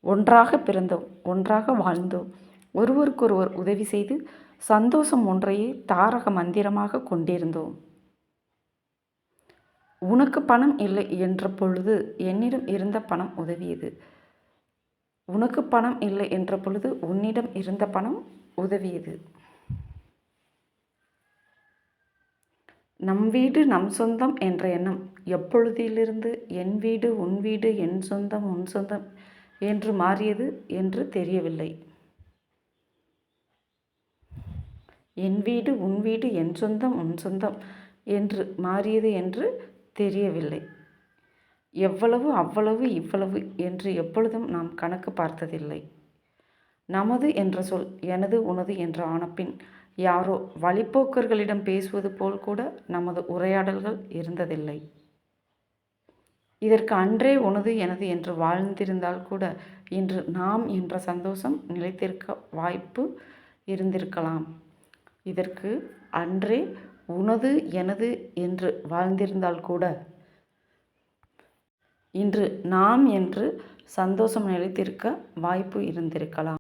ஒன்றாக பிறந்தோம், ஒன்றாக வாழ்ந்தோம். ஒருவருக்கொருவர் உதவி செய்து சந்தோஷம் ஒன்றையே தாரக மந்திரமாக கொண்டிருந்தோம். உனக்கு பணம் இல்லை என்ற பொழுது என்னிடம் இருந்த பணம் உதவியது. உனக்கு பணம் இல்லை என்ற பொழுது உன்னிடம் இருந்த பணம் உதவியது. நம் வீடு நம் சொந்தம் என்ற எண்ணம் எப்பொழுதிலிருந்து என் வீடு உன் வீடு, என் சொந்தம் உன் சொந்தம் என்று மாறியது என்று தெரியவில்லை. என் வீடு உன் வீடு, என் சொந்தம் உன் சொந்தம் என்று மாறியது என்று தெரியவில்லை. எவ்வளவு அவ்வளவு இவ்வளவு என்று எப்பொழுதும் நாம் கணக்கு பார்த்ததில்லை. நமது என்ற சொல் எனது உனது என்று ஆனபின் யாரோ வழிப்போக்கர்களிடம் பேசுவது போல் கூட நமது உரையாடல்கள் இருந்ததில்லை. இதற்கு அன்றே உனது எனது என்று வாழ்ந்திருந்தால் கூட இன்று நாம் என்ற சந்தோஷம் நிலைத்திருக்க வாய்ப்பு இருந்திருக்கலாம். இதற்கு அன்றே உனது எனது என்று வாழ்ந்திருந்தால் கூட இன்று நாம் என்று சந்தோஷம் நிலைத்திருக்க வாய்ப்பு இருந்திருக்கலாம்.